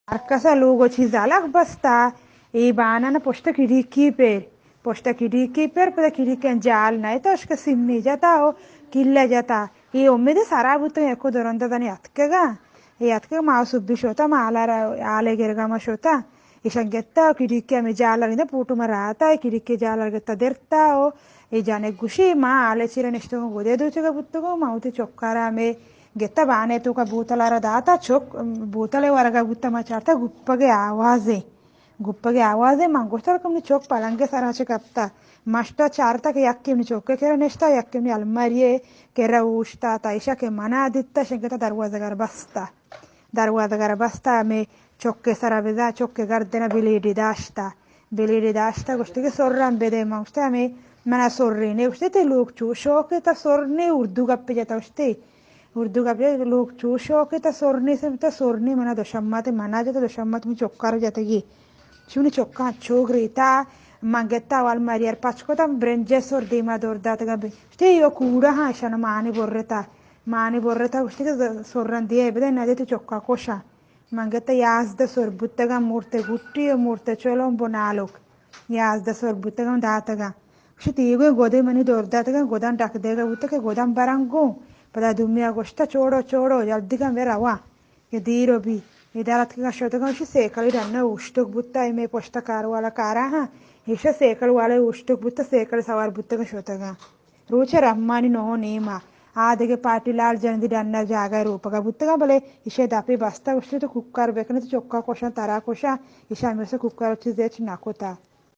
Arkasa lugo chizalak basta e banana posta kidiki per pada kidiken jal na ito aska simmi jata o killa jata e ommede sarabuto eko doronda dani atkega ma subbi shota ma ale gergama shota ishangetta kidiki me jalarinde putu marata e kidiki jalargetta derta o e jane gushi ma ale chira nishto gode duchega buttugo mauti chokkara me ಗೆತ್ತ ಬಾನೆ ತೂಕ ಭೂತಲಾರ ದಾತ ಚೊಕ್ ಭೂತಲೆ ವರಗ ಗುತ್ತ ಮಚಾರ್ತ ಗುಪ್ಪಗೆ ಆವಾಜೆ ಮಂಗೋಸ್ತರ ಕಮ್ನಿ ಚೊಕ್ ಪಲಂಗೆ ಸರಾಚೆ ಕಪ್ತ ಮಷ್ಟ ಚಾರ್ತ K ಯಕ್ಕಿಮ್ನಿ ಚೊಕ್ಕೆ ಕೆರ ನೆಸ್ತಾ ಯಕ್ಕಿಮ್ನಿ ಅಲ್ಮರಿಯೆ ಕೆರ ಊಷ್ತಾ ತೈಷಾ K ಮನ ಆದಿತ್ತ ಶಂಕತ ದರ್ವಾಜಗರ ಬಸ್ತಾ ಮೆ ಚೊಕ್ಕೆ ಸರಬೆದ ಚೊಕ್ಕೆ ಗರ್ದೆನ ಬಿಲಿಡಿ ದಾಷ್ಟ ಗುಷ್ಟಿಗೆ ಸೊರ್ರಂ ಬೆದೆ ಮಂಗ್ಸ್ತೆ ಮೆ ಮನ ಸೊರ್ರಿನೆ ಉಷ್ಟೆ ಲೋಕ್ ಚೂ ಶೋಕೆ ತ ಸೊರ್ನೆ ಉರ್ದು ಗಪ್ಪೆ ಜತ ಉಷ್ಟೆ उर्दू का भी लोग चूशो के तो सोरनी मना दोशम्मत मना जाता दोशम्मत में चौक्कार जाते की शुनी चौक्का चौक रीता मंगेता वाल मारियर पाचको ता ब्रेंजे सोर दीमा दोर दात का भी स्टे यो कूड़ा हाँ शन मानी बोर्रेता उसने तो सोरन दिए बेदे ना देते चौक्का कोशा मंगेता याज द सोर बुत्तगा मूर्ते चलो बोनालोक याज द सोर बुत्तगा दातगा उसे तीगो गोदे मनी दोर दातगा गोदान डाक देगा बुत्तगा गोदान बरंगो पता दुमिया गोश्ता छोड़ो जल्दी का मेरा वा ये दीरो भी इधर का शोता का उसे सेकल रन्ना उष्टक बुत्ता में पोस्टा कार वाला कारा हाँ इसे सेकल वाले उष्टक बुत्ता सेकल सवार बुत्ता का शोता का रोचे रम्मानी नो नीमा आधे के पार्टी लाल जंदी रन्ना जागा रूप का बुत्ता का भले इसे दापे बस्ता उसे तो कुकर बेकने तो चौका कोशा तारा कोशा इसे मेरे से कुकर अच्छी देच नाकोता